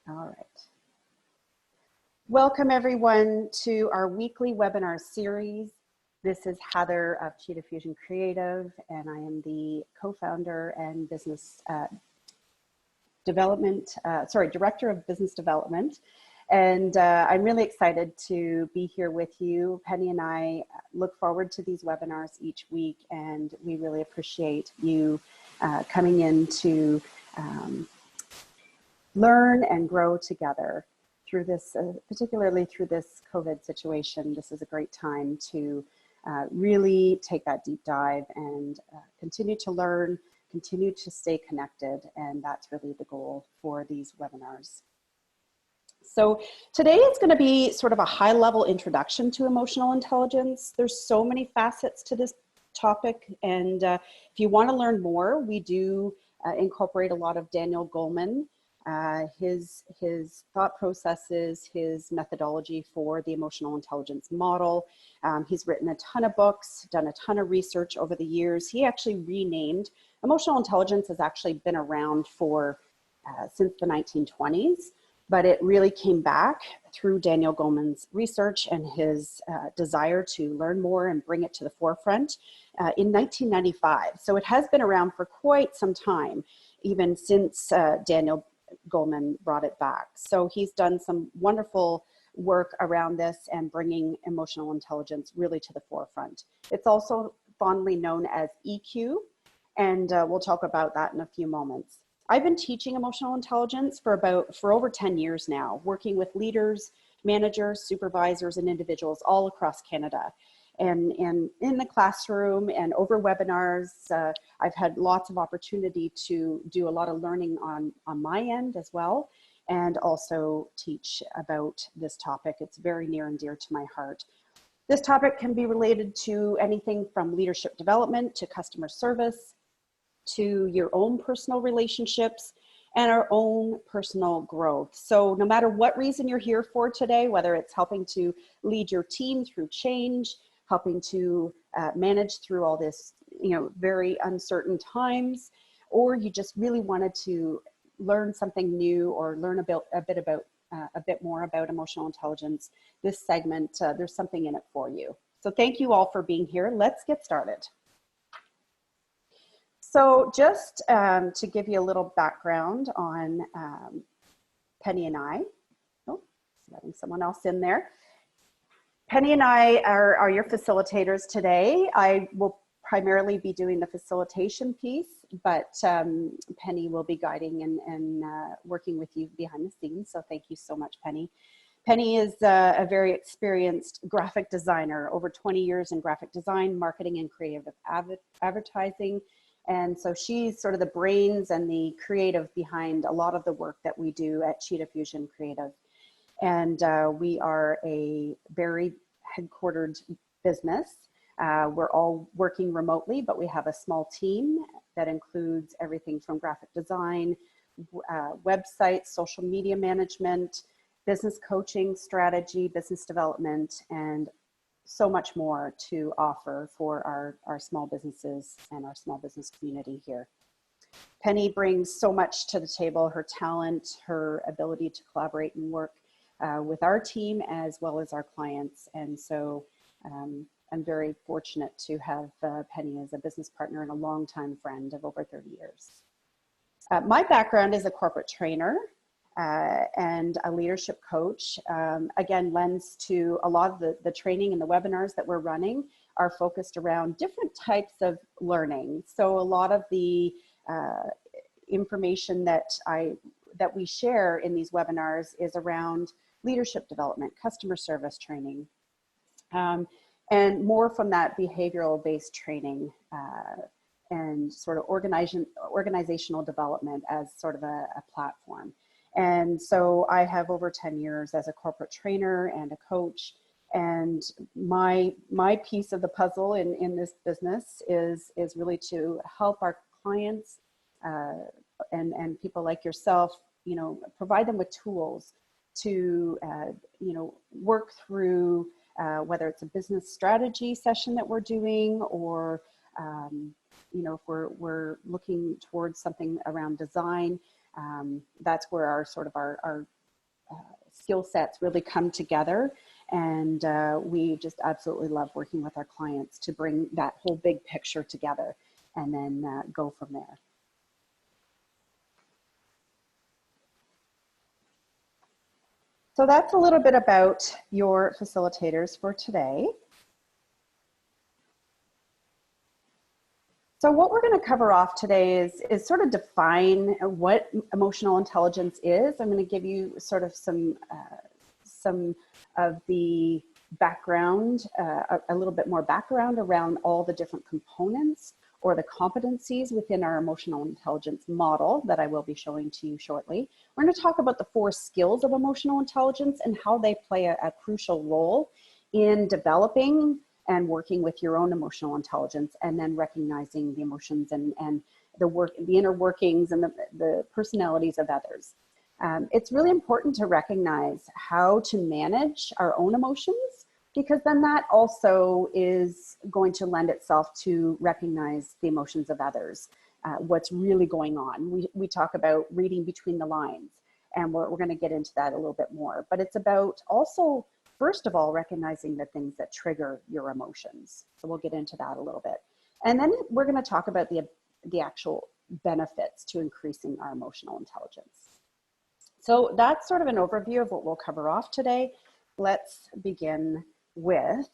All right. Welcome everyone to our weekly webinar series. This is Heather of Cheetah Fusion Creative, and I am the co-founder and Director of Business Development. And I'm really excited to be here with you. Penny and I look forward to these webinars each week, and we really appreciate you coming in to learn and grow together through this, particularly through this COVID situation. This is a great time to really take that deep dive and continue to learn, continue to stay connected, and that's really the goal for these webinars. So today it's going to be sort of a high-level introduction to emotional intelligence. There's so many facets to this topic, and if you want to learn more, we do incorporate a lot of Daniel Goleman, his thought processes, his methodology for the emotional intelligence model. He's written a ton of books, done a ton of research over the years. He actually renamed emotional intelligence, has actually been around for since the 1920s. But it really came back through Daniel Goleman's research and his desire to learn more and bring it to the forefront in 1995. So it has been around for quite some time, even since Daniel Goleman brought it back. So he's done some wonderful work around this and bringing emotional intelligence really to the forefront. It's also fondly known as EQ, and we'll talk about that in a few moments. I've been teaching emotional intelligence for over 10 years now, working with leaders, managers, supervisors, and individuals all across Canada. And in the classroom and over webinars, I've had lots of opportunity to do a lot of learning on my end as well, and also teach about this topic. It's very near and dear to my heart. This topic can be related to anything from leadership development to customer service, to your own personal relationships and our own personal growth. So no matter what reason you're here for today, whether it's helping to lead your team through change, helping to manage through all this, very uncertain times, or you just really wanted to learn something new or learn a bit more about emotional intelligence, this segment, there's something in it for you. So thank you all for being here. Let's get started. So just to give you a little background on Penny and I, letting someone else in there. Penny and I are your facilitators today. I will primarily be doing the facilitation piece, but Penny will be guiding and working with you behind the scenes. So thank you so much, Penny. Penny is a very experienced graphic designer, over 20 years in graphic design, marketing, and creative advertising. And so she's sort of the brains and the creative behind a lot of the work that we do at Cheetah Fusion Creative. And we are a very headquartered business. We're all working remotely, but we have a small team that includes everything from graphic design, websites, social media management, business coaching, strategy, business development, and so much more to offer for our small businesses and our small business community here. Penny brings so much to the table, her talent, her ability to collaborate and work with our team as well as our clients. And so I'm very fortunate to have Penny as a business partner and a longtime friend of over 30 years. My background is a corporate trainer and a leadership coach. Again, lends to a lot of the training and the webinars that we're running are focused around different types of learning. So a lot of the information that we share in these webinars is around leadership development, customer service training, and more from that behavioral based training and sort of organizational development as sort of a platform. And so I have over 10 years as a corporate trainer and a coach, and my piece of the puzzle in this business is really to help our clients and people like yourself, provide them with tools to work through whether it's a business strategy session that we're doing, or if we're looking towards something around design. That's where our sort of our skill sets really come together. And we just absolutely love working with our clients to bring that whole big picture together and then go from there. So that's a little bit about your facilitators for today. So what we're going to cover off today is sort of define what emotional intelligence is. I'm going to give you sort of some of the background, a little bit more background around all the different components or the competencies within our emotional intelligence model that I will be showing to you shortly. We're going to talk about the 4 skills of emotional intelligence and how they play a crucial role in developing and working with your own emotional intelligence, and then recognizing the emotions and the inner workings and the personalities of others. It's really important to recognize how to manage our own emotions, because then that also is going to lend itself to recognize the emotions of others, what's really going on. We talk about reading between the lines, and we're going to get into that a little bit more. But it's about also, first of all, recognizing the things that trigger your emotions. So we'll get into that a little bit. And then we're going to talk about the actual benefits to increasing our emotional intelligence. So that's sort of an overview of what we'll cover off today. Let's begin with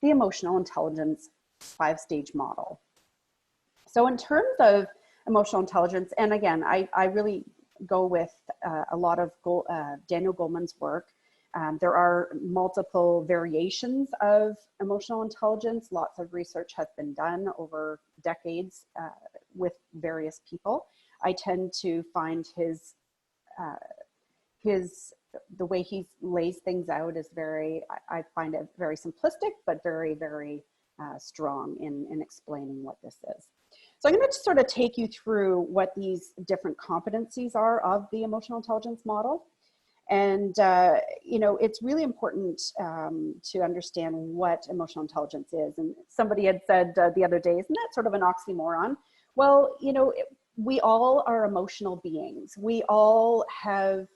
the emotional intelligence 5-stage model. So in terms of emotional intelligence, and again, I really go with a lot of Daniel Goleman's work. There are multiple variations of emotional intelligence. Lots of research has been done over decades with various people. I tend to find the way he lays things out is I find it very simplistic, but very, very strong in explaining what this is. So I'm going to sort of take you through what these different competencies are of the emotional intelligence model. And, you know, it's really important to understand what emotional intelligence is. And somebody had said the other day, isn't that sort of an oxymoron? Well, you know, we all are emotional beings. We all have,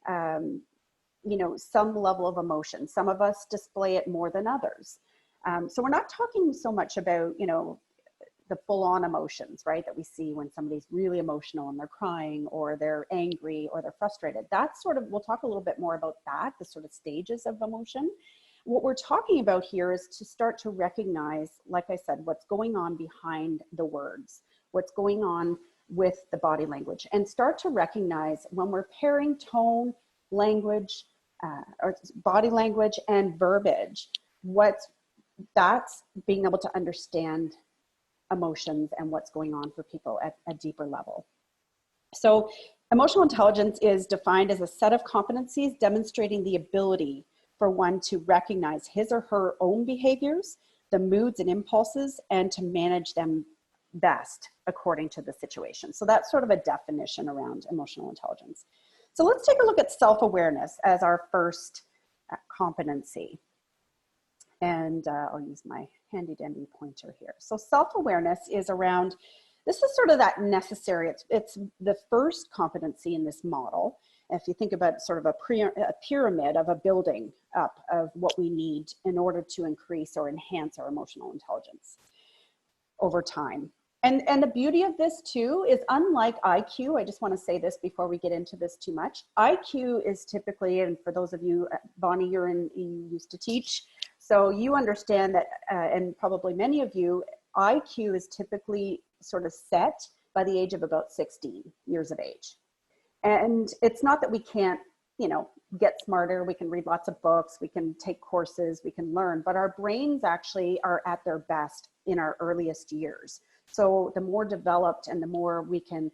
you know, some level of emotion. Some of us display it more than others. So we're not talking so much about, you know, the full-on emotions, right, that we see when somebody's really emotional and they're crying or they're angry or they're frustrated. That's sort of, we'll talk a little bit more about that, the sort of stages of emotion. What we're talking about here is to start to recognize, like I said, what's going on behind the words, what's going on with the body language, and start to recognize when we're pairing tone, language, or body language and verbiage, that's being able to understand emotions and what's going on for people at a deeper level. So emotional intelligence is defined as a set of competencies demonstrating the ability for one to recognize his or her own behaviors, the moods and impulses, and to manage them best according to the situation. So that's sort of a definition around emotional intelligence. So let's take a look at self-awareness as our first competency. And I'll use my handy dandy pointer here. So self-awareness is around, this is sort of that necessary, it's the first competency in this model. If you think about sort of a pyramid of a building up of what we need in order to increase or enhance our emotional intelligence over time. And the beauty of this too is, unlike IQ, I just want to say this before we get into this too much, IQ is typically, and for those of you, Bonnie, you used to teach, so you understand that, and probably many of you, IQ is typically sort of set by the age of about 16 years of age. And it's not that we can't, you know, get smarter, we can read lots of books, we can take courses, we can learn, but our brains actually are at their best in our earliest years. So the more developed and the more we can,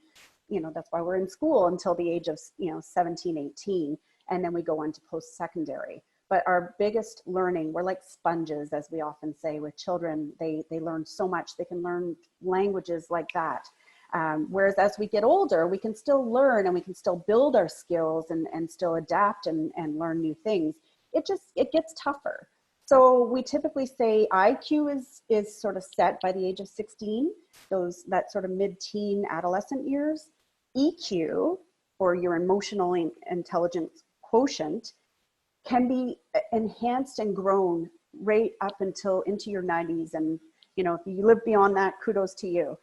you know, that's why we're in school until the age of, you know, 17, 18, and then we go on to post-secondary. But our biggest learning, we're like sponges, as we often say with children. They learn so much. They can learn languages like that. Whereas as we get older, we can still learn and we can still build our skills and still adapt and learn new things. It gets tougher. So we typically say IQ is sort of set by the age of 16, that sort of mid-teen adolescent years. EQ or your emotional intelligence quotient can be enhanced and grown right up until into your 90s. And, you know, if you live beyond that, kudos to you.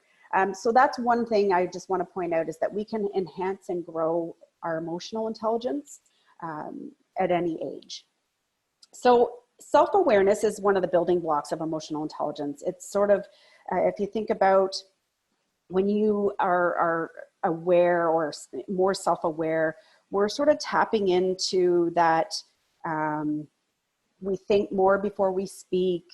So that's one thing I just want to point out, is that we can enhance and grow our emotional intelligence at any age. So self-awareness is one of the building blocks of emotional intelligence. It's sort of, if you think about when you are aware or more self-aware, we're sort of tapping into that, we think more before we speak.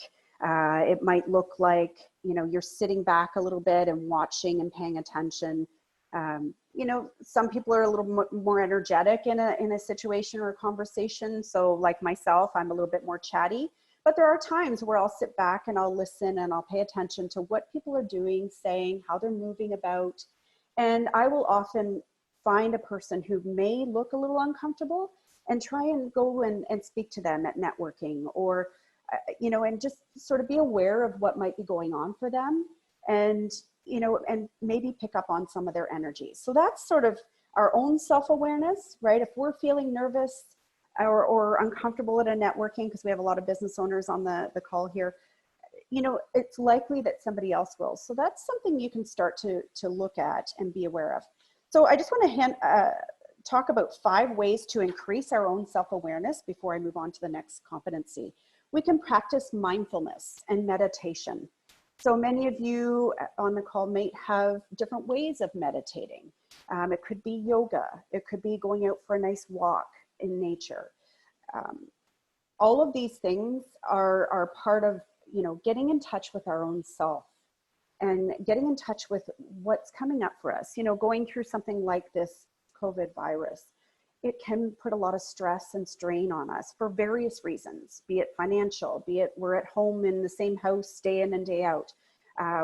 It might look like, you know, you're sitting back a little bit and watching and paying attention. You know, some people are a little more energetic in a situation or a conversation. So like myself, I'm a little bit more chatty, but there are times where I'll sit back and I'll listen and I'll pay attention to what people are doing, saying, how they're moving about. And I will often find a person who may look a little uncomfortable and try and go and speak to them at networking, or, you know, and just sort of be aware of what might be going on for them. And, you know, and maybe pick up on some of their energies. So that's sort of our own self-awareness, right? If we're feeling nervous or uncomfortable at a networking, because we have a lot of business owners on the call here, you know, it's likely that somebody else will. So that's something you can start to look at and be aware of. So I just want to talk about 5 ways to increase our own self-awareness before I move on to the next competency. We can practice mindfulness and meditation. So many of you on the call may have different ways of meditating. It could be yoga. It could be going out for a nice walk in nature. All of these things are part of, you know, getting in touch with our own self and getting in touch with what's coming up for us. You know, going through something like this COVID virus, it can put a lot of stress and strain on us for various reasons, be it financial, be it we're at home in the same house day in and day out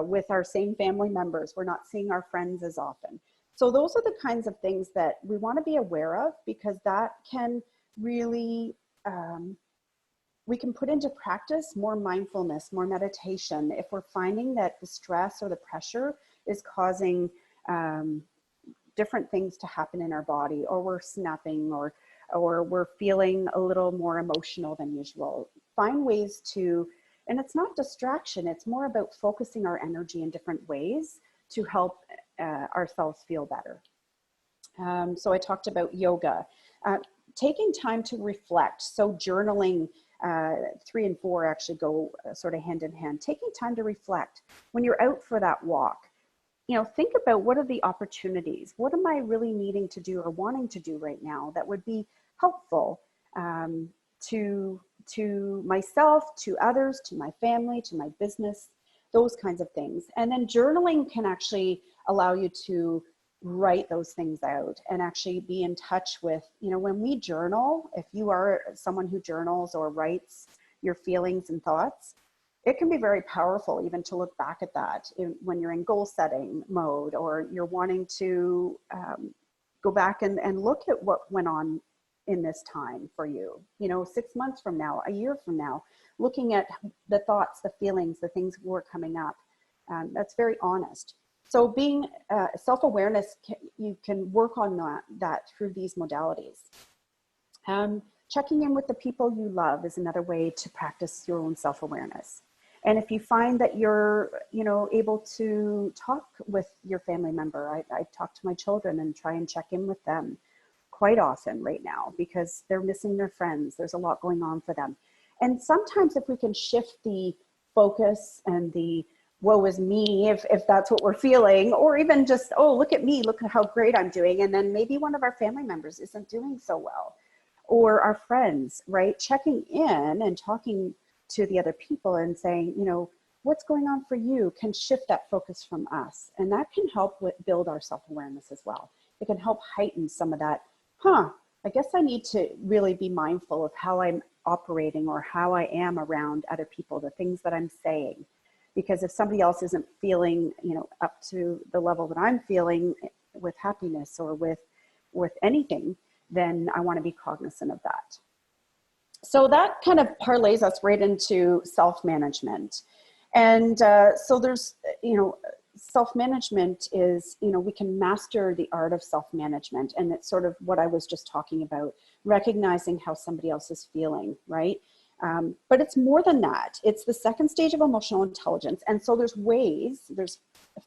with our same family members. We're not seeing our friends as often. So those are the kinds of things that we want to be aware of, because that can really, we can put into practice more mindfulness, more meditation, if we're finding that the stress or the pressure is causing different things to happen in our body, or we're snapping, or we're feeling a little more emotional than usual. Find ways to, and it's not distraction, it's more about focusing our energy in different ways to help ourselves feel better. So I talked about yoga, taking time to reflect. So journaling, 3 and 4 actually go sort of hand in hand. Taking time to reflect when you're out for that walk. You know, think about, what are the opportunities? What am I really needing to do or wanting to do right now that would be helpful to myself, to others, to my family, to my business, those kinds of things. And then journaling can actually allow you to write those things out and actually be in touch with, you know, when we journal, if you are someone who journals or writes your feelings and thoughts, it can be very powerful even to look back at that when you're in goal setting mode, or you're wanting to go back and look at what went on in this time for you, you know, 6 months from now, a year from now, looking at the thoughts, the feelings, the things were coming up. That's very honest. So being self-awareness, you can work on that through these modalities. Checking in with the people you love is another way to practice your own self-awareness. And if you find that you're, you know, able to talk with your family member, I talk to my children and try and check in with them quite often right now, because they're missing their friends. There's a lot going on for them. And sometimes if we can shift the focus and the woe is me, if that's what we're feeling, or even just, oh, look at me, look at how great I'm doing. And then maybe one of our family members isn't doing so well, or our friends, right? Checking in and talking to the other people and saying, you know, what's going on for you, can shift that focus from us. And that can help build our self-awareness as well. It can help heighten some of that, I guess I need to really be mindful of how I'm operating or how I am around other people, the things that I'm saying. Because if somebody else isn't feeling, you know, up to the level that I'm feeling with happiness or with anything, then I want to be cognizant of that. So that kind of parlays us right into self-management. And so there's, you know, self-management is, you know, we can master the art of self-management. And it's sort of what I was just talking about, recognizing how somebody else is feeling, right? But it's more than that. It's the second stage of emotional intelligence. And so there's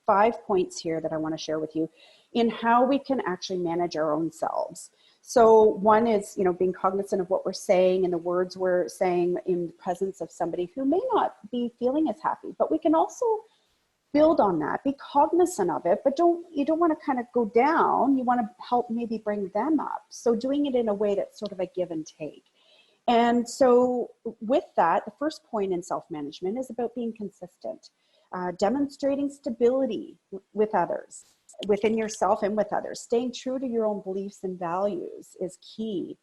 5 points here that I want to share with you in how we can actually manage our own selves. So one is, you know, being cognizant of what we're saying and the words we're saying in the presence of somebody who may not be feeling as happy, but we can also build on that, be cognizant of it, but you don't want to kind of go down. You want to help maybe bring them up. So doing it in a way that's sort of a give and take. And so with that, the first point in self-management is about being consistent, demonstrating stability with others, within yourself and with others. Staying true to your own beliefs and values is key.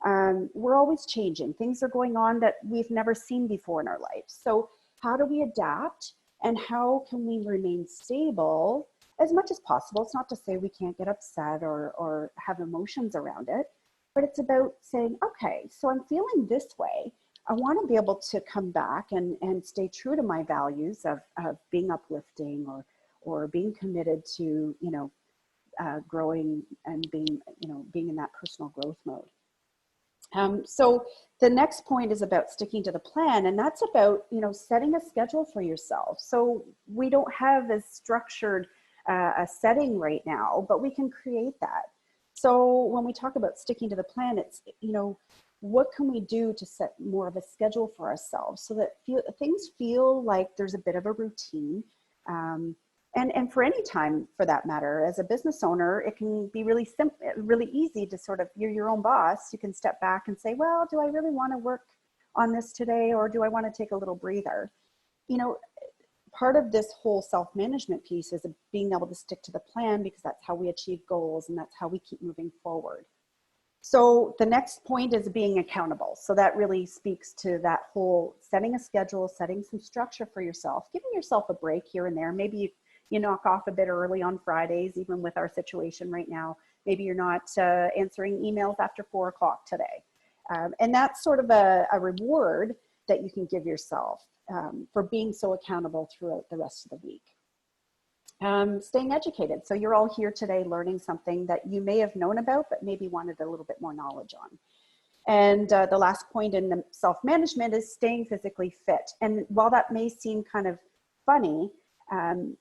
We're always changing. Things are going on that we've never seen before in our life. So how do we adapt, and how can we remain stable as much as possible? It's not to say we can't get upset or have emotions around it, but it's about saying, okay, so I'm feeling this way. I want to be able to come back and stay true to my values of being uplifting or being committed to, you know, growing and being in that personal growth mode. So the next point is about sticking to the plan, and that's about, you know, setting a schedule for yourself. So we don't have as structured a setting right now, but we can create that. So when we talk about sticking to the plan, it's, you know, what can we do to set more of a schedule for ourselves so that things feel like there's a bit of a routine. And for any time, for that matter, as a business owner, it can be really simple, really easy to sort of, you're your own boss. You can step back and say, well, do I really want to work on this today, or do I want to take a little breather? You know, part of this whole self-management piece is being able to stick to the plan, because that's how we achieve goals and that's how we keep moving forward. So the next point is being accountable. So that really speaks to that whole setting a schedule, setting some structure for yourself, giving yourself a break here and there. Maybe you knock off a bit early on Fridays, even with our situation right now. Maybe you're not answering emails after 4 o'clock today. And that's sort of a reward that you can give yourself for being so accountable throughout the rest of the week. Staying educated. So you're all here today learning something that you may have known about, but maybe wanted a little bit more knowledge on. And the last point in the self-management is staying physically fit. And while that may seem kind of funny,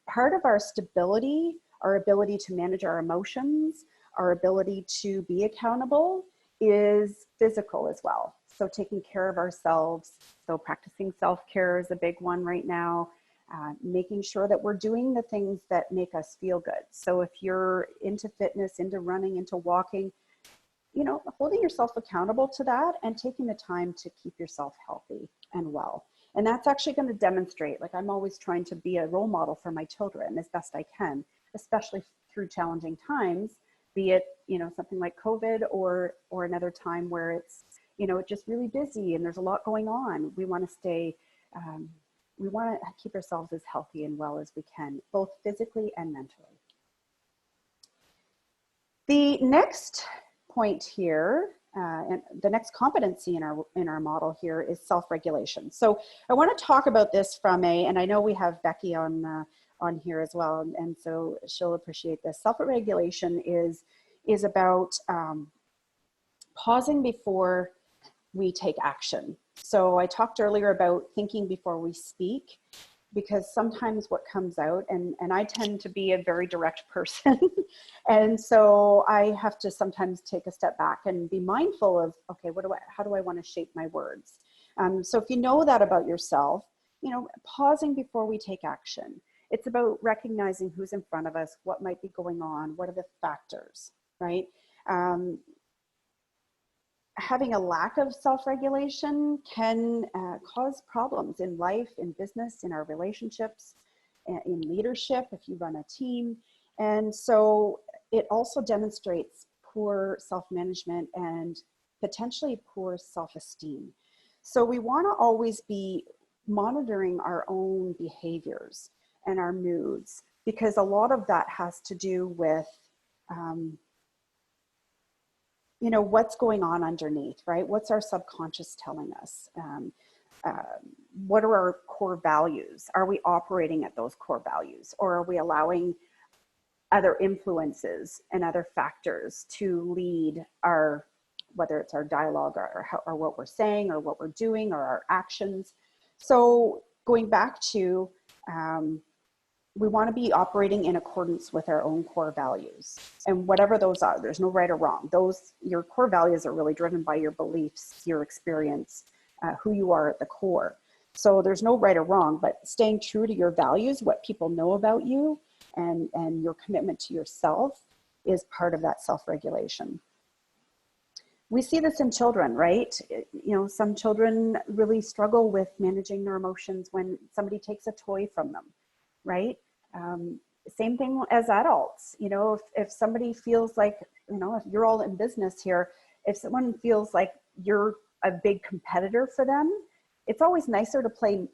part of our stability, our ability to manage our emotions, our ability to be accountable is physical as well. So taking care of ourselves. So practicing self-care is a big one right now. Making sure that we're doing the things that make us feel good. So if you're into fitness, into running, into walking, you know, holding yourself accountable to that and taking the time to keep yourself healthy and well. And that's actually going to demonstrate, like, I'm always trying to be a role model for my children as best I can, especially through challenging times, be it, you know, something like COVID or another time where it's, you know, just really busy and there's a lot going on. We want to stay, we want to keep ourselves as healthy and well as we can, both physically and mentally. The next point here, and the next competency in our model here is self-regulation. So I want to talk about this from and I know we have Becky on here as well, and so she'll appreciate this. Self-regulation is about pausing before we take action. So I talked earlier about thinking before we speak, because sometimes what comes out, and I tend to be a very direct person, and so I have to sometimes take a step back and be mindful of, okay, how do I want to shape my words? So if you know that about yourself, you know, pausing before we take action. It's about recognizing who's in front of us, what might be going on, what are the factors, right? Having a lack of self-regulation can cause problems in life, in business, in our relationships, in leadership, if you run a team. And so it also demonstrates poor self-management and potentially poor self-esteem. So we want to always be monitoring our own behaviors and our moods, because a lot of that has to do with you know, what's going on underneath, right? What's our subconscious telling us? what are our core values? Are we operating at those core values, or are we allowing other influences and other factors to lead our, whether it's our dialogue or what we're saying or what we're doing or our actions? So going back to, we want to be operating in accordance with our own core values, and whatever those are. There's no right or wrong. Your core values are really driven by your beliefs, your experience, who you are at the core. So there's no right or wrong, but staying true to your values, what people know about you, and your commitment to yourself is part of that self-regulation. We see this in children, right? You know, some children really struggle with managing their emotions when somebody takes a toy from them, right? Same thing as adults. You know, if somebody feels like, you know, if you're all in business here, if someone feels like you're a big competitor for them, it's always nicer to play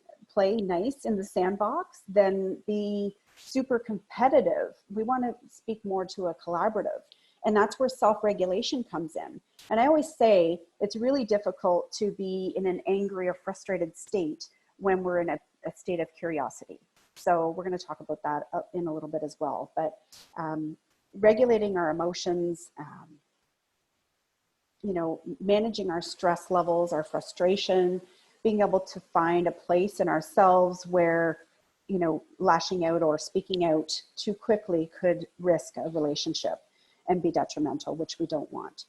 nice in the sandbox than be super competitive. We want to speak more to a collaborative. And that's where self-regulation comes in. And I always say it's really difficult to be in an angry or frustrated state when we're in a state of curiosity. So we're going to talk about that in a little bit as well. But regulating our emotions, you know, managing our stress levels, our frustration, being able to find a place in ourselves where, you know, lashing out or speaking out too quickly could risk a relationship and be detrimental, which we don't want.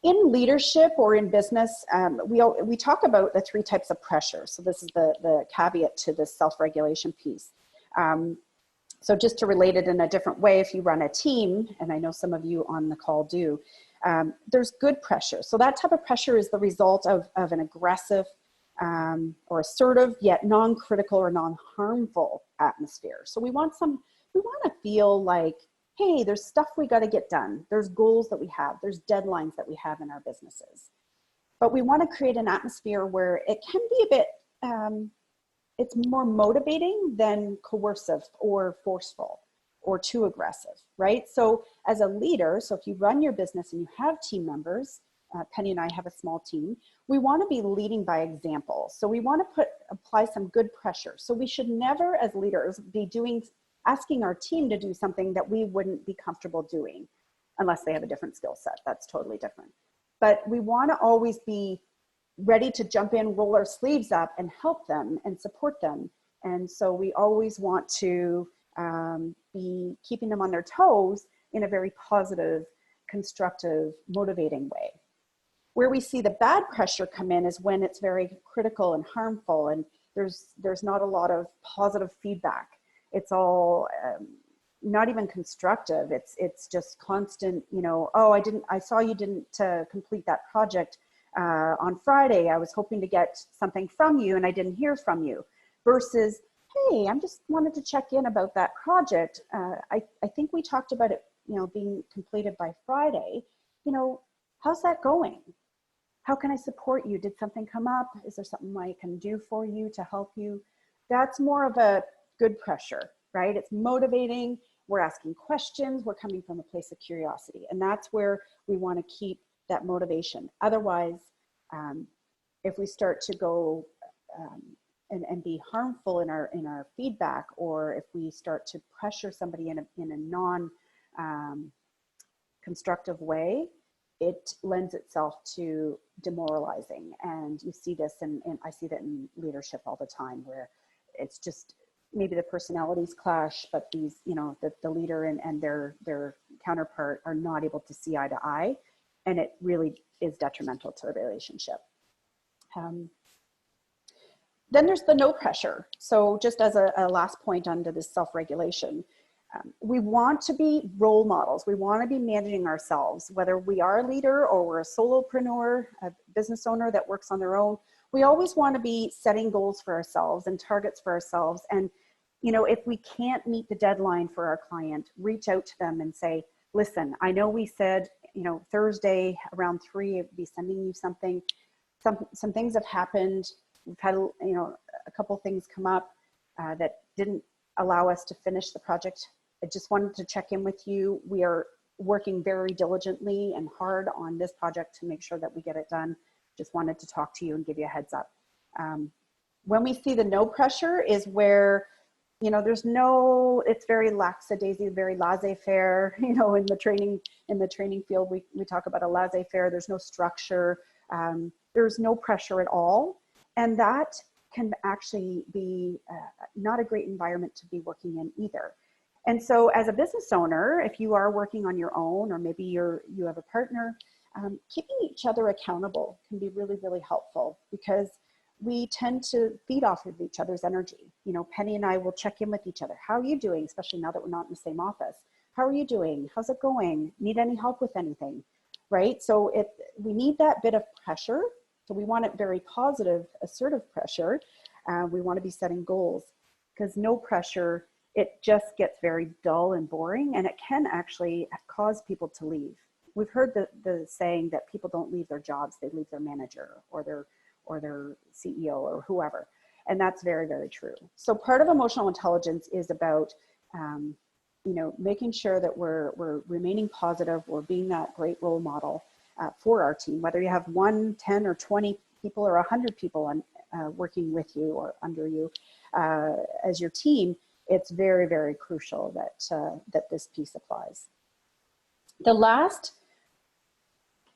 In leadership or in business, we talk about the 3 types of pressure. So this is the caveat to this self-regulation piece. So just to relate it in a different way, if you run a team, and I know some of you on the call do, there's good pressure. So that type of pressure is the result of an aggressive or assertive, yet non-critical or non-harmful atmosphere. So we want to feel like, hey, there's stuff we got to get done. There's goals that we have. There's deadlines that we have in our businesses. But we want to create an atmosphere where it can be a bit, it's more motivating than coercive or forceful or too aggressive, right? So as a leader, so if you run your business and you have team members, Penny and I have a small team, we want to be leading by example. So we want to apply some good pressure. So we should never, as leaders, be asking our team to do something that we wouldn't be comfortable doing, unless they have a different skill set. That's totally different. But we want to always be ready to jump in, roll our sleeves up and help them and support them. And so we always want to be keeping them on their toes in a very positive, constructive, motivating way. Where we see the bad pressure come in is when it's very critical and harmful, and there's not a lot of positive feedback. It's all not even constructive. It's just constant, you know, oh, I saw you didn't complete that project on Friday. I was hoping to get something from you and I didn't hear from you. Versus, hey, I'm just wanted to check in about that project. I think we talked about it, you know, being completed by Friday. You know, how's that going? How can I support you? Did something come up? Is there something I can do for you to help you? That's more of a good pressure, right? It's motivating. We're asking questions. We're coming from a place of curiosity. And that's where we want to keep that motivation. Otherwise, if we start to go and be harmful in our feedback, or if we start to pressure somebody in a non constructive way, it lends itself to demoralizing. And you see this, and I see that in leadership all the time, where it's just maybe the personalities clash, but these, you know, the leader and their counterpart are not able to see eye to eye, and it really is detrimental to the relationship. Then there's the no pressure. So just as a last point under this self-regulation, we want to be role models. We want to be managing ourselves, whether we are a leader or we're a solopreneur, a business owner that works on their own. We always want to be setting goals for ourselves and targets for ourselves. And, you know, if we can't meet the deadline for our client, reach out to them and say, listen, I know we said, you know, Thursday around 3, I'd be sending you something. Some things have happened. We've had, you know, a couple things come up that didn't allow us to finish the project. I just wanted to check in with you. We are working very diligently and hard on this project to make sure that we get it done. Just wanted to talk to you and give you a heads up. When we see the no pressure is where, you know, there's no, it's very lackadaisy, very laissez-faire, you know, in the training field, we talk about a laissez-faire, there's no structure, there's no pressure at all. And that can actually be not a great environment to be working in either. And so as a business owner, if you are working on your own, or maybe you have a partner, keeping each other accountable can be really, really helpful, because we tend to feed off of each other's energy. You know, Penny and I will check in with each other. How are you doing? Especially now that we're not in the same office. How are you doing? How's it going? Need any help with anything? Right? So we need that bit of pressure. So we want it very positive, assertive pressure. We want to be setting goals, because no pressure, it just gets very dull and boring, and it can actually cause people to leave. We've heard the saying that people don't leave their jobs, they leave their manager or their CEO or whoever. And that's very, very true. So part of emotional intelligence is about, you know, making sure that we're remaining positive, we're being that great role model for our team, whether you have 1, 10, or 20 people or 100 people on, working with you or under you as your team. It's very, very crucial that this piece applies. The last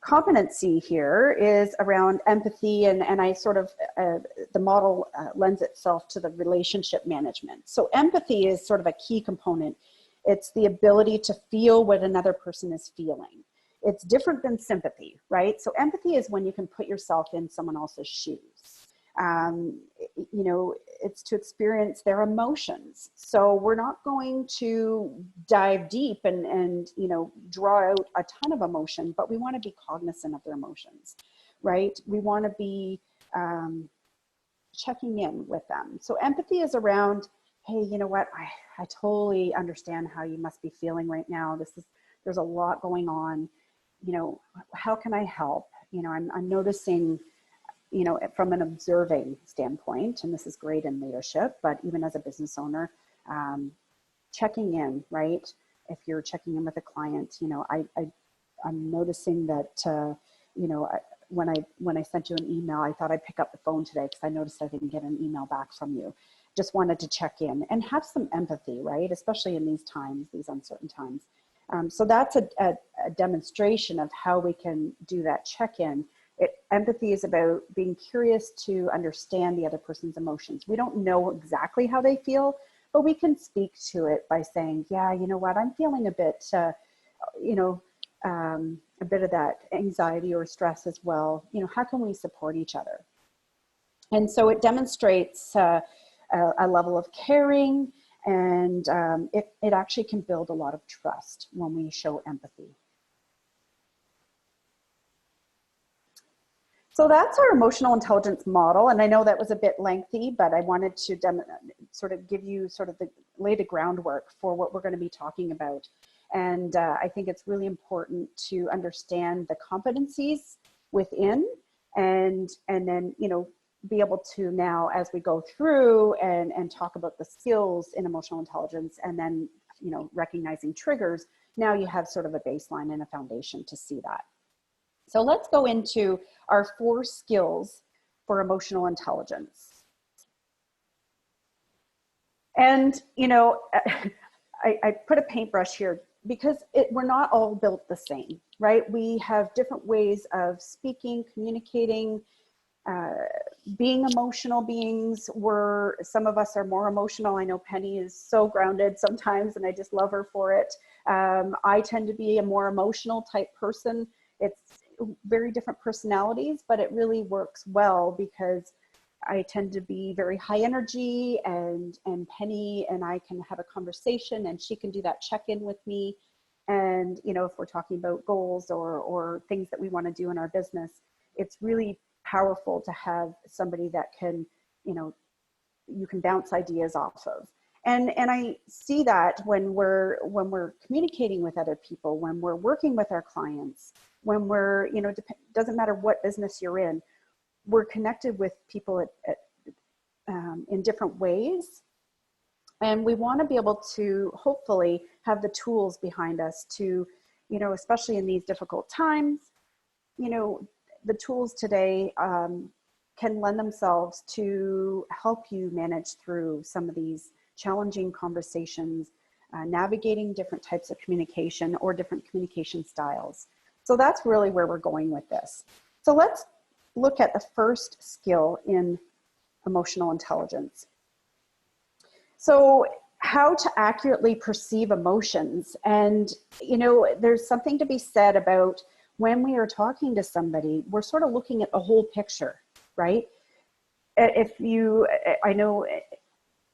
competency here is around empathy, and I sort of, the model lends itself to the relationship management. So empathy is sort of a key component. It's the ability to feel what another person is feeling. It's different than sympathy, right? So empathy is when you can put yourself in someone else's shoes. You know, it's to experience their emotions. So we're not going to dive deep and you know, draw out a ton of emotion, but we want to be cognizant of their emotions, right? We want to be checking in with them. So empathy is around, hey, you know what? I totally understand how you must be feeling right now. There's a lot going on. You know, how can I help? You know, I'm noticing, you know, from an observing standpoint, and this is great in leadership, but even as a business owner, checking in, right? If you're checking in with a client, you know, I'm noticing that, you know, when I sent you an email, I thought I'd pick up the phone today because I noticed I didn't get an email back from you. Just wanted to check in and have some empathy, right? Especially in these times, these uncertain times. So that's a demonstration of how we can do that check-in. Empathy is about being curious to understand the other person's emotions. We don't know exactly how they feel, but we can speak to it by saying, yeah, you know what, I'm feeling a bit, you know, a bit of that anxiety or stress as well. You know, how can we support each other? And so it demonstrates a level of caring, and it actually can build a lot of trust when we show empathy. So that's our emotional intelligence model. And I know that was a bit lengthy, but I wanted to sort of give you sort of lay the groundwork for what we're going to be talking about. And I think it's really important to understand the competencies within, and then, you know, be able to now, as we go through and talk about the skills in emotional intelligence, and then, you know, recognizing triggers, now you have sort of a baseline and a foundation to see that. So let's go into our 4 skills for emotional intelligence. And, you know, I put a paintbrush here because we're not all built the same, right? We have different ways of speaking, communicating, being emotional beings. Some of us are more emotional. I know Penny is so grounded sometimes, and I just love her for it. I tend to be a more emotional type person. It's very different personalities, but it really works well because I tend to be very high energy, and Penny and I can have a conversation, and she can do that check-in with me. And, you know, if we're talking about goals or things that we want to do in our business, it's really powerful to have somebody that can, you know, you can bounce ideas off of. And I see that when we're communicating with other people, when we're working with our clients, when we're, you know, doesn't matter what business you're in, we're connected with people in different ways. And we want to be able to hopefully have the tools behind us to, you know, especially in these difficult times, you know, the tools today can lend themselves to help you manage through some of these challenging conversations, navigating different types of communication or different communication styles. So that's really where we're going with this. So let's look at the first skill in emotional intelligence. So how to accurately perceive emotions. And, you know, there's something to be said about when we are talking to somebody, we're sort of looking at the whole picture, right? I know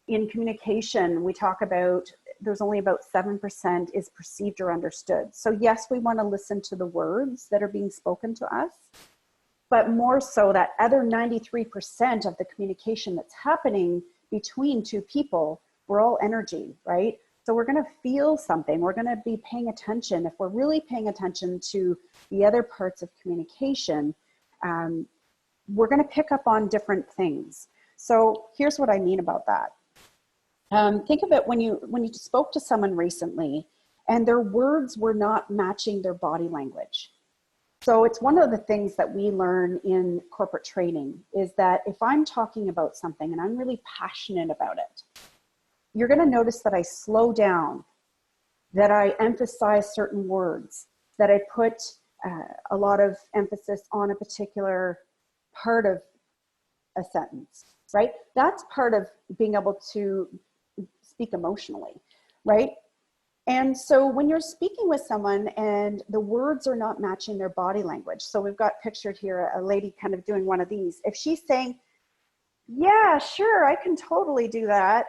in communication, we talk about there's only about 7% is perceived or understood. So yes, we want to listen to the words that are being spoken to us, but more so that other 93% of the communication that's happening between two people, we're all energy, right? So we're going to feel something. We're going to be paying attention. If we're really paying attention to the other parts of communication, we're going to pick up on different things. So here's what I mean about that. Think of it when you spoke to someone recently and their words were not matching their body language. So it's one of the things that we learn in corporate training is that if I'm talking about something and I'm really passionate about it, you're going to notice that I slow down, that I emphasize certain words, that I put a lot of emphasis on a particular part of a sentence, right? That's part of being able to speak emotionally, right? And so when you're speaking with someone and the words are not matching their body language, so we've got pictured here a lady kind of doing one of these. If she's saying, yeah, sure, I can totally do that,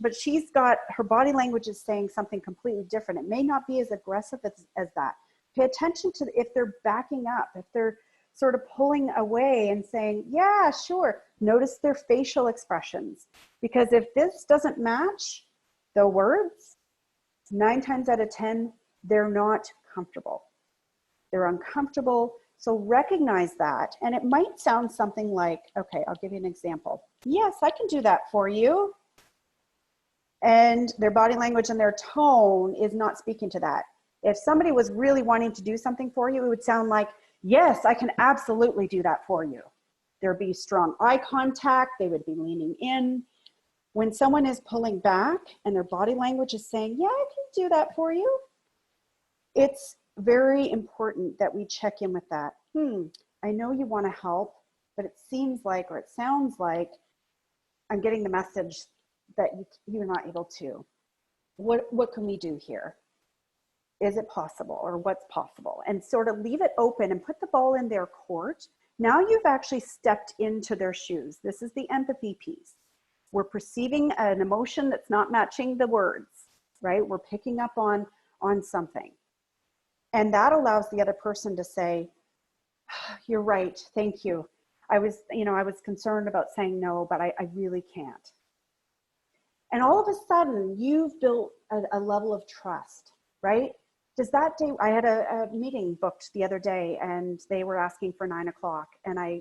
but she's got, her body language is saying something completely different. It may not be as aggressive as that. Pay attention to if they're backing up, if they're sort of pulling away and saying, yeah, sure. Notice their facial expressions, because if this doesn't match the words, 9 times out of 10, they're not comfortable. They're uncomfortable. So recognize that. And it might sound something like, okay, I'll give you an example. Yes, I can do that for you. And their body language and their tone is not speaking to that. If somebody was really wanting to do something for you, it would sound like, yes, I can absolutely do that for you. There'd be strong eye contact. They would be leaning in. When someone is pulling back and their body language is saying, yeah, I can do that for you, it's very important that we check in with that. I know you want to help, but it seems like, or it sounds like I'm getting the message that you're not able to. What can we do here? Is it possible, or what's possible? And sort of leave it open and put the ball in their court. Now you've actually stepped into their shoes. This is the empathy piece. We're perceiving an emotion that's not matching the words, right? We're picking up on something. And that allows the other person to say, you're right, thank you. I was concerned about saying no, but I really can't. And all of a sudden, you've built a level of trust, right? Does that day, I had a meeting booked the other day and they were asking for 9 o'clock. And I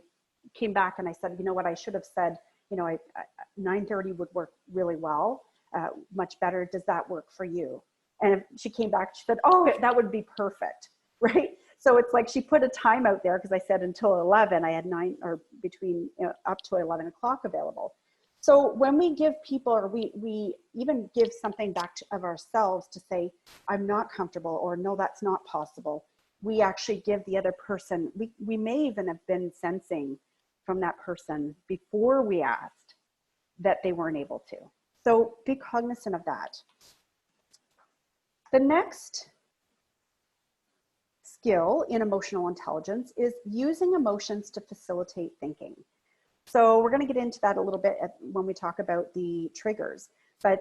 came back and I said, you know what, I should have said, 9:30 would work really well, much better. Does that work for you? And she came back, she said, oh, that would be perfect, right? So it's like she put a time out there because I said until 11, I had 9 or between up to 11 o'clock available. So when we give people, or we even give something back of ourselves to say, I'm not comfortable, or no, that's not possible, we actually give the other person, we may even have been sensing from that person before we asked that they weren't able to. So be cognizant of that. The next skill in emotional intelligence is using emotions to facilitate thinking. So we're going to get into that a little bit when we talk about the triggers. But,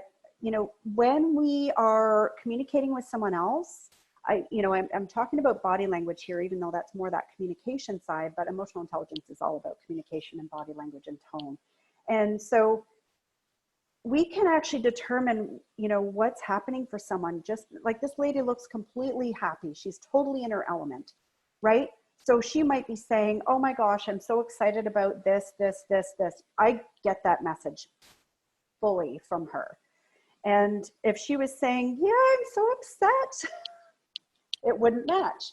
when we are communicating with someone else, I'm talking about body language here, even though that's more that communication side, but emotional intelligence is all about communication and body language and tone. And so we can actually determine, what's happening for someone. Just like this lady looks completely happy. She's totally in her element, right? So she might be saying, oh my gosh, I'm so excited about this. I get that message fully from her. And if she was saying, yeah, I'm so upset, it wouldn't match.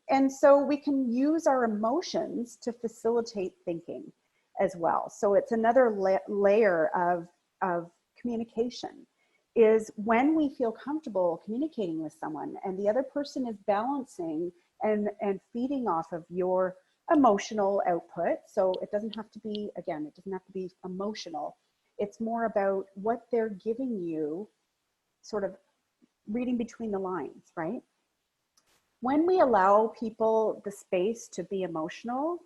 And so we can use our emotions to facilitate thinking as well. So it's another layer of communication, is when we feel comfortable communicating with someone and the other person is balancing and feeding off of your emotional output. So it doesn't have to be, again, it doesn't have to be emotional. It's more about what they're giving you, sort of reading between the lines, right? When we allow people the space to be emotional,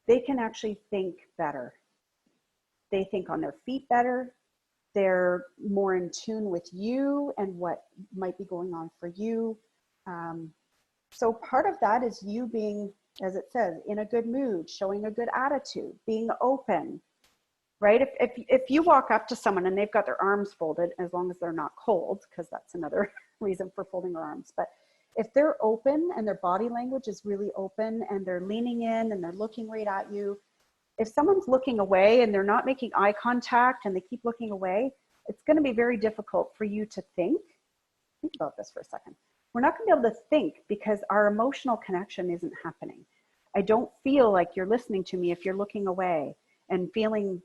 they can actually think better. They think on their feet better. They're more in tune with you and what might be going on for you. So part of that is you being, as it says, in a good mood, showing a good attitude, being open, right? If you walk up to someone and they've got their arms folded, as long as they're not cold, because that's another reason for folding their arms, but if they're open and their body language is really open and they're leaning in and they're looking right at you, if someone's looking away and they're not making eye contact and they keep looking away, it's going to be very difficult for you to think. Think about this for a second. We're not going to be able to think because our emotional connection isn't happening. I don't feel like you're listening to me if you're looking away and feeling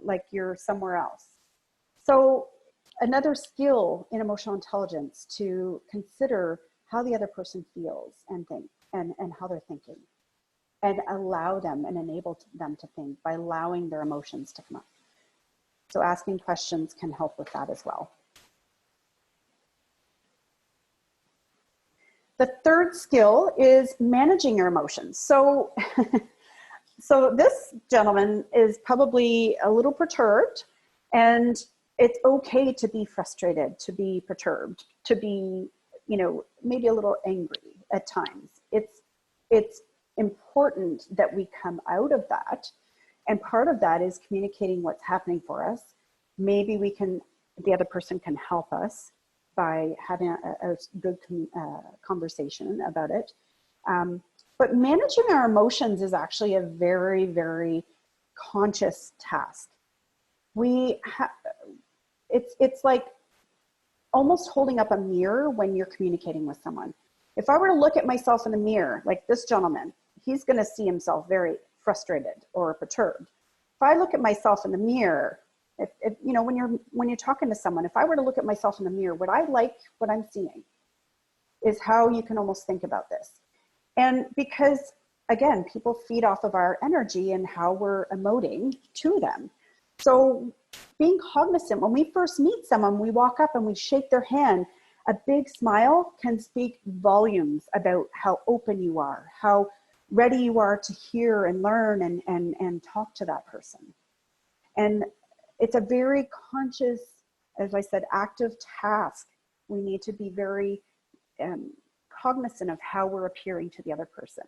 like you're somewhere else. So another skill in emotional intelligence, to consider how the other person feels and think and how they're thinking, and allow them and enable them to think by allowing their emotions to come up. So asking questions can help with that as well. The third skill is managing your emotions. So, so this gentleman is probably a little perturbed, and it's okay to be frustrated, to be perturbed, to be, you know, maybe a little angry at times. It's important that we come out of that. And part of that is communicating what's happening for us. Maybe the other person can help us by having a good conversation about it. But managing our emotions is actually a very, very conscious task. It's like almost holding up a mirror when you're communicating with someone. If I were to look at myself in the mirror, like this gentleman, he's going to see himself very frustrated or perturbed. If I look at myself in the mirror, if you know, when you're talking to someone, if I were to look at myself in the mirror, would I like what I'm seeing? Is how you can almost think about this. And because, again, people feed off of our energy and how we're emoting to them. So being cognizant, when we first meet someone, we walk up and we shake their hand. A big smile can speak volumes about how open you are, how ready you are to hear and learn and talk to that person. And it's a very conscious, as I said, active task. We need to be very cognizant of how we're appearing to the other person.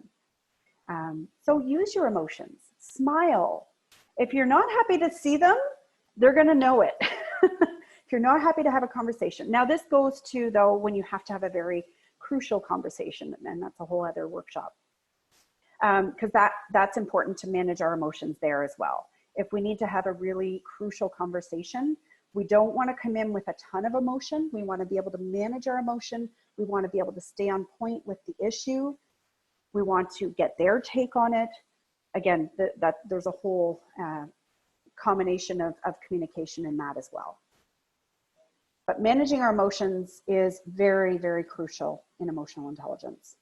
So use your emotions, smile. If you're not happy to see them, they're going to know it. If you're not happy to have a conversation. Now this goes to, though, when you have to have a very crucial conversation, and that's a whole other workshop. Because that's important to manage our emotions there as well. If we need to have a really crucial conversation, we don't want to come in with a ton of emotion. We want to be able to manage our emotion. We want to be able to stay on point with the issue. We want to get their take on it. Again, there's a whole combination of communication in that as well. But managing our emotions is very, very crucial in emotional intelligence.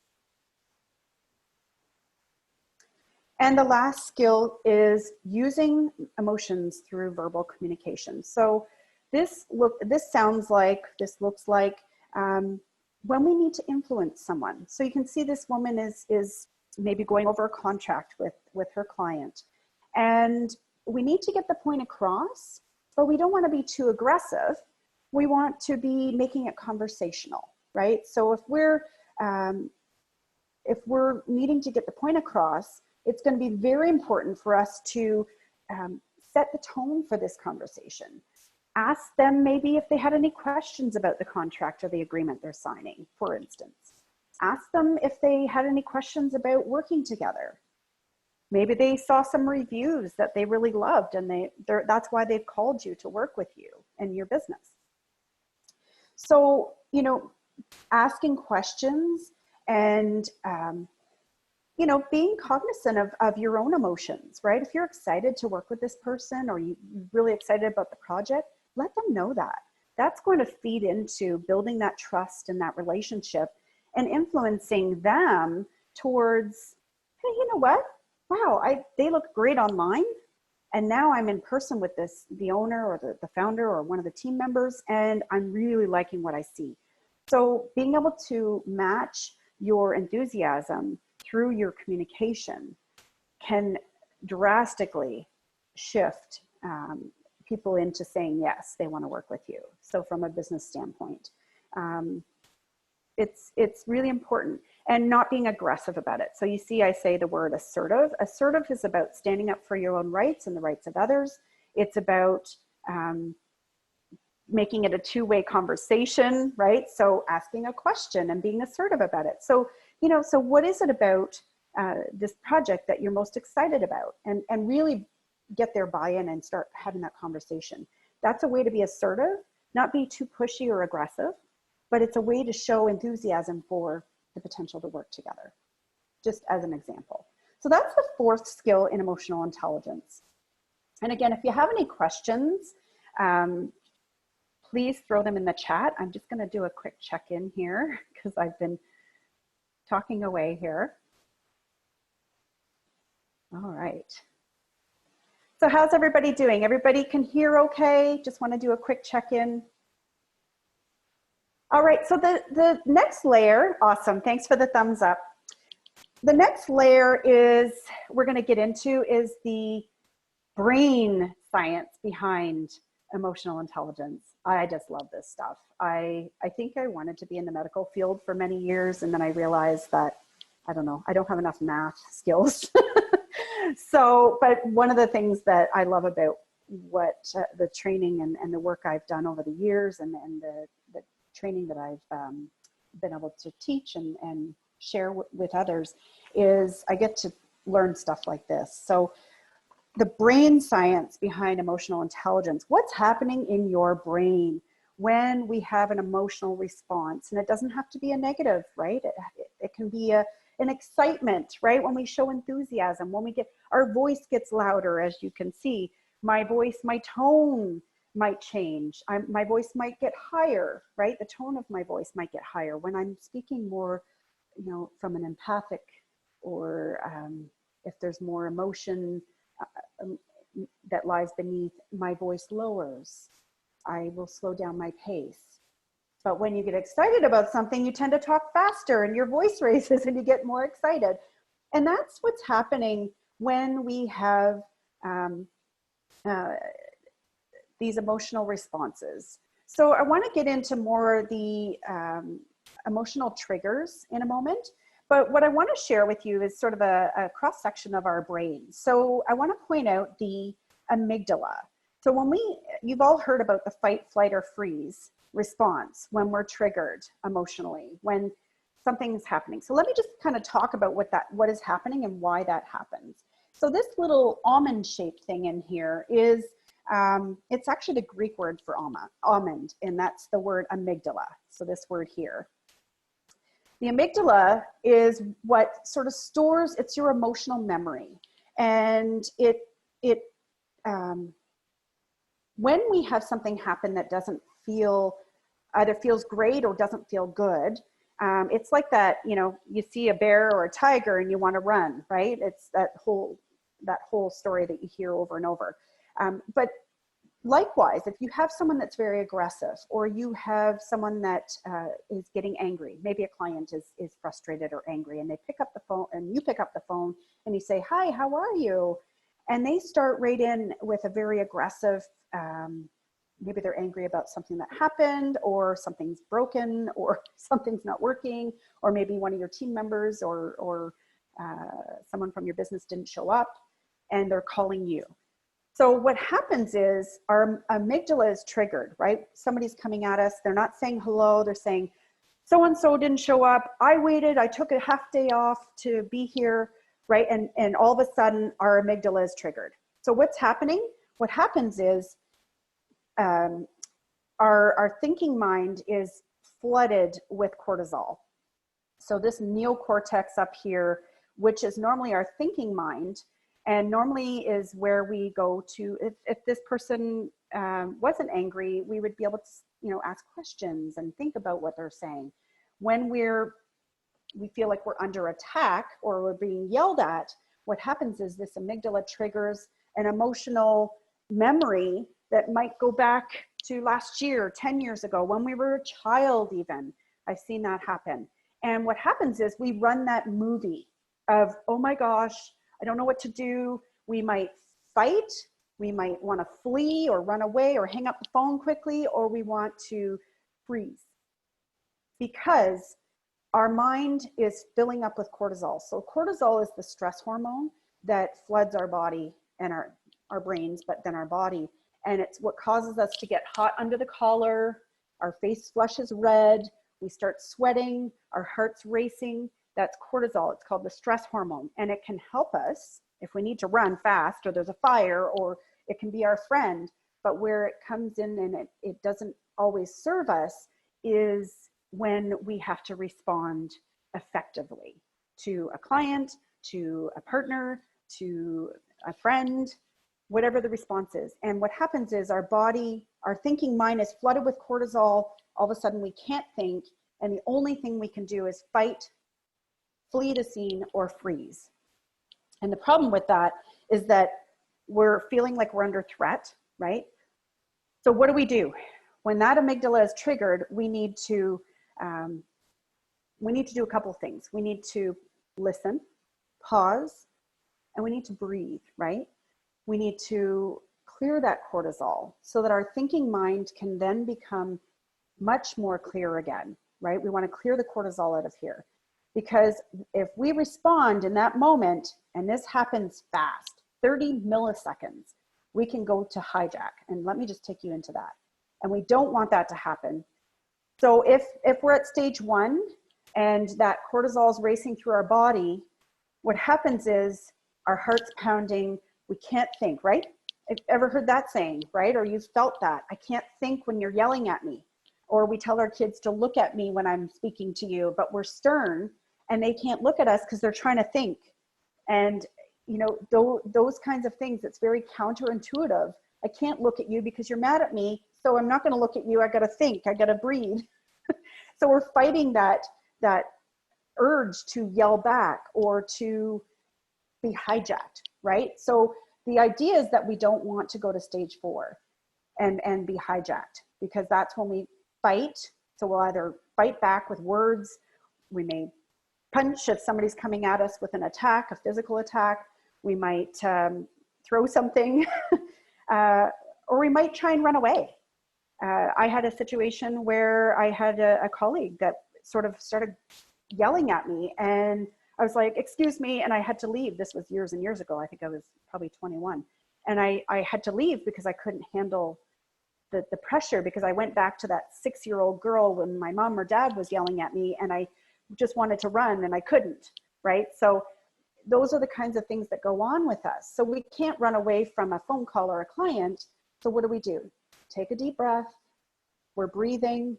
And the last skill is using emotions through verbal communication. So this looks like when we need to influence someone. So you can see this woman is maybe going over a contract with her client. And we need to get the point across, but we don't want to be too aggressive. We want to be making it conversational, right? So if we're needing to get the point across, it's going to be very important for us to set the tone for this conversation. Ask them maybe if they had any questions about the contract or the agreement they're signing, for instance. Ask them if they had any questions about working together. Maybe they saw some reviews that they really loved and that's why they've called you to work with you and your business. So, you know, asking questions and you know, being cognizant of your own emotions, right? If you're excited to work with this person or you're really excited about the project, let them know that. That's going to feed into building that trust and that relationship and influencing them towards, hey, you know what? Wow, they look great online. And now I'm in person with the owner or the founder or one of the team members, and I'm really liking what I see. So being able to match your enthusiasm through your communication can drastically shift people into saying yes, they want to work with you. So from a business standpoint, it's really important, and not being aggressive about it. So you see, I say the word assertive. Assertive is about standing up for your own rights and the rights of others. It's about making it a two-way conversation, right? So asking a question and being assertive about it. So, you know, so what is it about this project that you're most excited about? And really get their buy-in and start having that conversation. That's a way to be assertive, not be too pushy or aggressive, but it's a way to show enthusiasm for the potential to work together, just as an example. So that's the fourth skill in emotional intelligence. And again, if you have any questions, please throw them in the chat. I'm just going to do a quick check-in here because I've been talking away here. All right. So how's everybody doing? Everybody can hear okay? Just want to do a quick check-in. All right, so the next layer, awesome, thanks for the thumbs up. The next layer is, we're going to get into, is the brain science behind emotional intelligence. I just love this stuff. I think I wanted to be in the medical field for many years, and then I realized that, I don't know, I don't have enough math skills. So, but one of the things that I love about what the training and the work I've done over the years and the training that I've been able to teach and share with others is I get to learn stuff like this. So the brain science behind emotional intelligence, what's happening in your brain when we have an emotional response? And it doesn't have to be a negative, right? It can be an excitement, right? When we show enthusiasm, when we get, our voice gets louder, as you can see, my voice, my tone might change. My voice might get higher, right? The tone of my voice might get higher when I'm speaking more, you know, from an empathic, or if there's more emotion that lies beneath, my voice lowers. I will slow down my pace. But when you get excited about something, you tend to talk faster and your voice raises and you get more excited. And that's what's happening when we have these emotional responses. So I want to get into more the emotional triggers in a moment. But what I want to share with you is sort of a cross-section of our brain. So I want to point out the amygdala. So when you've all heard about the fight, flight, or freeze response when we're triggered emotionally, when something's happening. So let me just kind of talk about what is happening and why that happens. So this little almond-shaped thing in here is, it's actually the Greek word for almond, and that's the word amygdala. So this word here. The amygdala is what sort of stores, it's your emotional memory. And when we have something happen that doesn't either feels great or doesn't feel good, it's like that, you know, you see a bear or a tiger and you want to run, right? It's that whole story that you hear over and over. But likewise, if you have someone that's very aggressive, or you have someone that is getting angry, maybe a client is frustrated or angry, and they pick up the phone, and you pick up the phone and you say, "Hi, how are you?" And they start right in with a very aggressive, maybe they're angry about something that happened, or something's broken, or something's not working, or maybe one of your team members or someone from your business didn't show up, and they're calling you. So what happens is our amygdala is triggered, right? Somebody's coming at us. They're not saying hello. They're saying, so-and-so didn't show up. I waited. I took a half day off to be here, right? And all of a sudden, our amygdala is triggered. So what's happening? What happens is our thinking mind is flooded with cortisol. So this neocortex up here, which is normally our thinking mind, and normally is where we go to, if this person wasn't angry, we would be able to, ask questions and think about what they're saying. When we feel like we're under attack or we're being yelled at, what happens is this amygdala triggers an emotional memory that might go back to last year, 10 years ago, when we were a child even. I've seen that happen. And what happens is we run that movie of, oh my gosh, I don't know what to do. We might fight, we might want to flee or run away or hang up the phone quickly, or we want to freeze. Because our mind is filling up with cortisol. So cortisol is the stress hormone that floods our body and our brains, but then our body. And it's what causes us to get hot under the collar, our face flushes red, we start sweating, our heart's racing. That's cortisol. It's called the stress hormone. And it can help us if we need to run fast or there's a fire, or it can be our friend. But where it comes in and it doesn't always serve us is when we have to respond effectively to a client, to a partner, to a friend, whatever the response is. And what happens is our body, our thinking mind is flooded with cortisol. All of a sudden we can't think. And the only thing we can do is fight, flee the scene, or freeze. And the problem with that is that we're feeling like we're under threat, right? So what do? When that amygdala is triggered, we need to do a couple of things. We need to listen, pause, and we need to breathe, right? We need to clear that cortisol so that our thinking mind can then become much more clear again, right? We want to clear the cortisol out of here. Because if we respond in that moment, and this happens fast, 30 milliseconds, we can go to hijack. And let me just take you into that. And we don't want that to happen. So if we're at stage 1 and that cortisol is racing through our body, what happens is our heart's pounding, we can't think, right? I've ever heard that saying, right? Or you've felt that. I can't think when you're yelling at me. Or we tell our kids to look at me when I'm speaking to you, but we're stern and they can't look at us because they're trying to think. And those kinds of things, it's very counterintuitive. I can't look at you because you're mad at me, so I'm not going to look at you. I got to think, I got to breathe. So we're fighting that urge to yell back or to be hijacked, right? So the idea is that we don't want to go to stage 4 and be hijacked, because that's when we fight. So we'll either fight back with words, we may punch if somebody's coming at us with an attack, a physical attack, we might throw something, or we might try and run away. I had a situation where I had a colleague that sort of started yelling at me, and I was like, excuse me, and I had to leave. This was years and years ago. I think I was probably 21. And I had to leave because I couldn't handle the pressure, because I went back to that 6-year-old girl when my mom or dad was yelling at me, and I just wanted to run and I couldn't, right? So those are the kinds of things that go on with us. So we can't run away from a phone call or a client. So what do? Take a deep breath. We're breathing.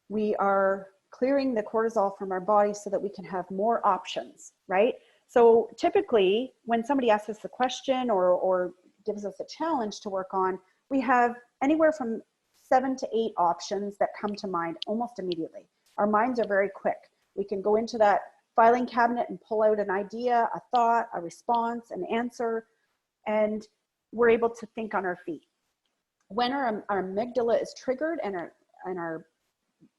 We are clearing the cortisol from our body so that we can have more options, right? So typically when somebody asks us a question or gives us a challenge to work on, we have anywhere from 7 to 8 options that come to mind almost immediately. Our minds are very quick. We can go into that filing cabinet and pull out an idea, a thought, a response, an answer, and we're able to think on our feet. When our amygdala is triggered and our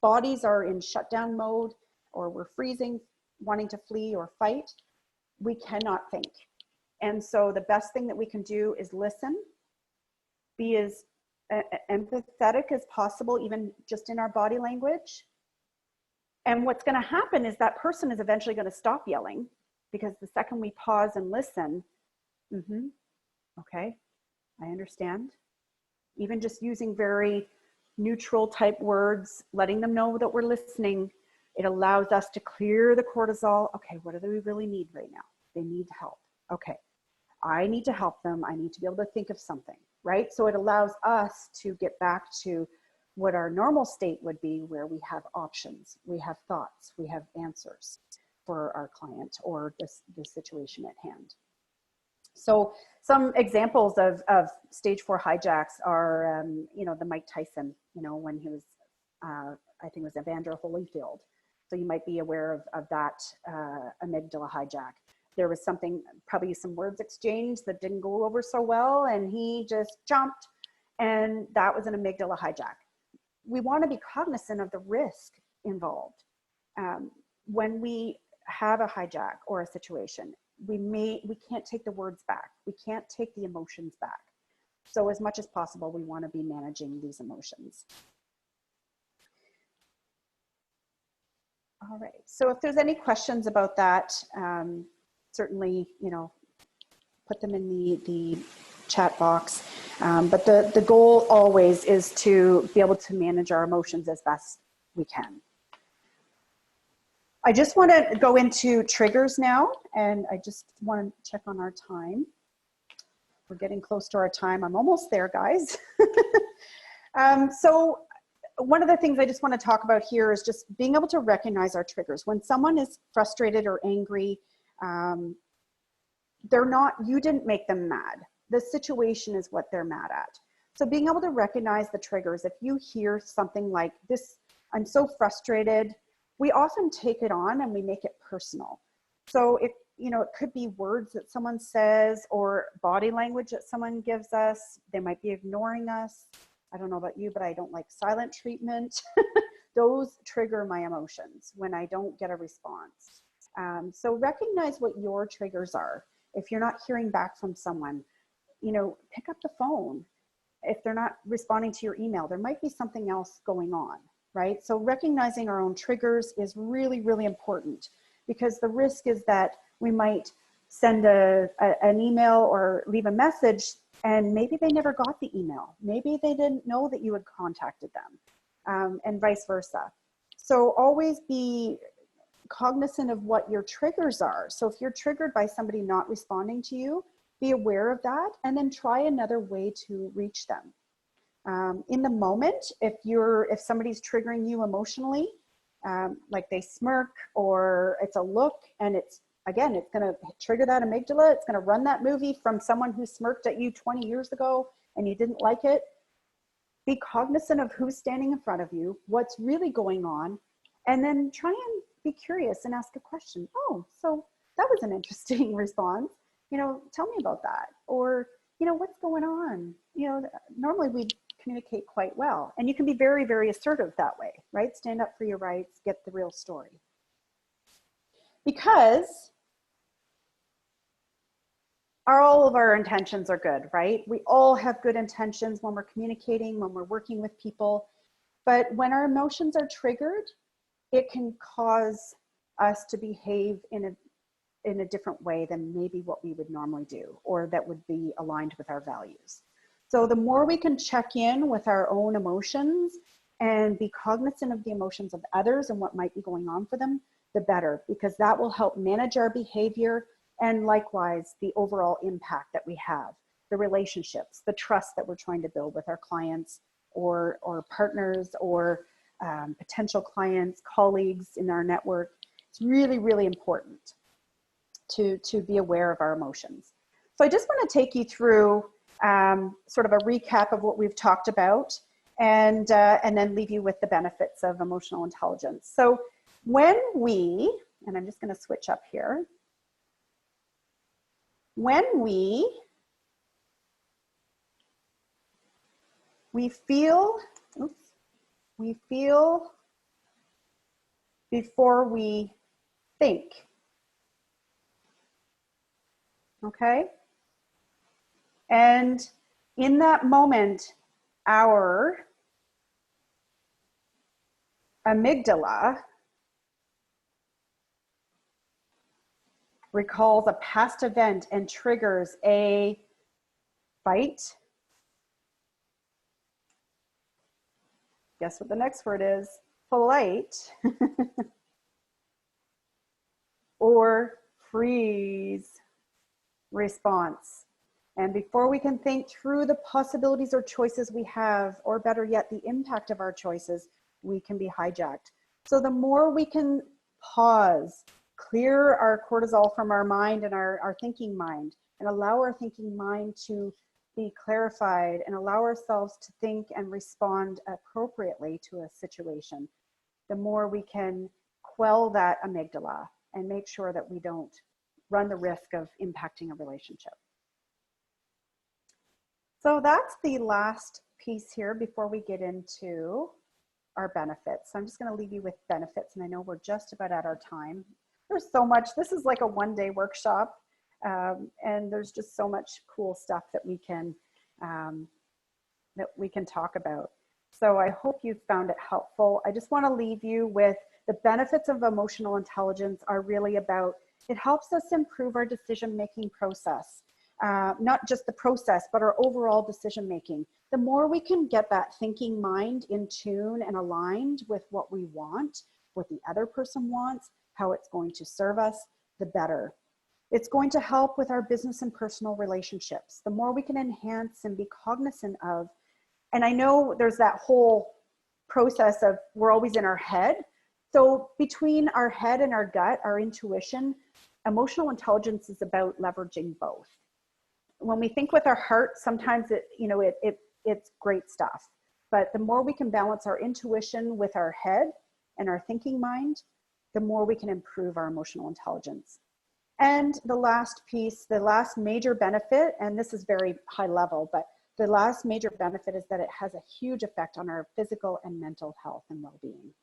bodies are in shutdown mode, or we're freezing, wanting to flee or fight, we cannot think. And so the best thing that we can do is listen, be as empathetic as possible, even just in our body language. And what's going to happen is that person is eventually going to stop yelling, because the second we pause and listen, okay, I understand. Even just using very neutral type words, letting them know that we're listening, it allows us to clear the cortisol. Okay, what do they really need right now? They need help. Okay, I need to help them. I need to be able to think of something, right? So it allows us to get back to what our normal state would be, where we have options, we have thoughts, we have answers. for our client or the situation at hand. So some examples of stage 4 hijacks are, you know, the Mike Tyson, you know, when he was, I think it was Evander Holyfield. So you might be aware of that amygdala hijack. There was something, probably some words exchanged that didn't go over so well, and he just jumped, and that was an amygdala hijack. We want to be cognizant of the risk involved. When we have a hijack or a situation, we can't take the words back. We can't take the emotions back. So as much as possible, we want to be managing these emotions. All right, so if there's any questions about that, certainly, you know, put them in the chat box. But the goal always is to be able to manage our emotions as best we can. I just want to go into triggers now, and I just want to check on our time. We're getting close to our time. I'm almost there, guys. So one of the things I just want to talk about here is just being able to recognize our triggers. When someone is frustrated or angry, they're not, you didn't make them mad. The situation is what they're mad at. So being able to recognize the triggers, if you hear something like this, I'm so frustrated, we often take it on and we make it personal. So it, you know, it could be words that someone says or body language that someone gives us. They might be ignoring us. I don't know about you, but I don't like silent treatment. Those trigger my emotions when I don't get a response. So recognize what your triggers are. If you're not hearing back from someone, you know, pick up the phone. If they're not responding to your email, there might be something else going on, right? So recognizing our own triggers is really, really important, because the risk is that we might send an email or leave a message and maybe they never got the email. Maybe they didn't know that you had contacted them, and vice versa. So always be cognizant of what your triggers are. So if you're triggered by somebody not responding to you, be aware of that and then try another way to reach them. In the moment, if somebody's triggering you emotionally, like they smirk or it's a look, and it's, again, it's going to trigger that amygdala. It's going to run that movie from someone who smirked at you 20 years ago and you didn't like it. Be cognizant of who's standing in front of you, what's really going on, and then try and be curious and ask a question. Oh, so that was an interesting response. You know, tell me about that. Or, you know, what's going on? You know, normally we communicate quite well, and you can be very, very assertive that way, right? Stand up for your rights, get the real story. Because all of our intentions are good, right? We all have good intentions when we're communicating, when we're working with people. But when our emotions are triggered, it can cause us to behave in a different way than maybe what we would normally do, or that would be aligned with our values. So the more we can check in with our own emotions and be cognizant of the emotions of others and what might be going on for them, the better, because that will help manage our behavior, and likewise the overall impact that we have, the relationships, the trust that we're trying to build with our clients or partners or potential clients, colleagues in our network. It's really, really important to be aware of our emotions. So I just want to take you through sort of a recap of what we've talked about, and then leave you with the benefits of emotional intelligence. So when we, and I'm just going to switch up here, when we feel, we feel before we think, okay? And in that moment, our amygdala recalls a past event and triggers a fight. Guess what the next word is? Flight. Or freeze response. And before we can think through the possibilities or choices we have, or better yet, the impact of our choices, we can be hijacked. So the more we can pause, clear our cortisol from our mind and our thinking mind, and allow our thinking mind to be clarified and allow ourselves to think and respond appropriately to a situation, the more we can quell that amygdala and make sure that we don't run the risk of impacting a relationship. So that's the last piece here before we get into our benefits. So I'm just going to leave you with benefits, and I know we're just about at our time. There's so much. This is like a one-day workshop, and there's just so much cool stuff that we can talk about. So I hope you found it helpful. I just want to leave you with the benefits of emotional intelligence are really about, it helps us improve our decision-making process. Not just the process, but our overall decision-making. The more we can get that thinking mind in tune and aligned with what we want, what the other person wants, how it's going to serve us, the better. It's going to help with our business and personal relationships. The more we can enhance and be cognizant of, and I know there's that whole process of we're always in our head. So between our head and our gut, our intuition, emotional intelligence is about leveraging both. When we think with our heart, sometimes it's great stuff. But the more we can balance our intuition with our head and our thinking mind, the more we can improve our emotional intelligence. And the last piece, the last major benefit, and this is very high level, but the last major benefit is that it has a huge effect on our physical and mental health and well-being.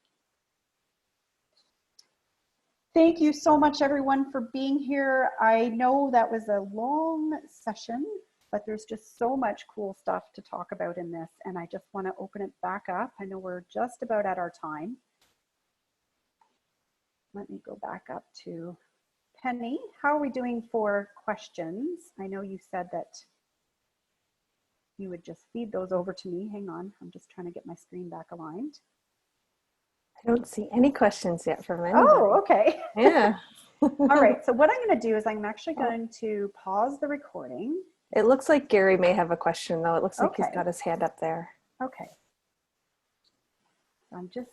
Thank you so much, everyone, for being here. I know that was a long session, but there's just so much cool stuff to talk about in this, and I just want to open it back up. I know we're just about at our time. Let me go back up to Penny. How are we doing for questions? I know you said that you would just feed those over to me. Hang on, I'm just trying to get my screen back aligned. I don't see any questions yet from anybody. Oh, okay. Yeah. All right, so what I'm going to do is I'm actually going to pause the recording. It looks like Gary may have a question, though. It looks like Okay. he's got his hand up there. Okay. So I'm just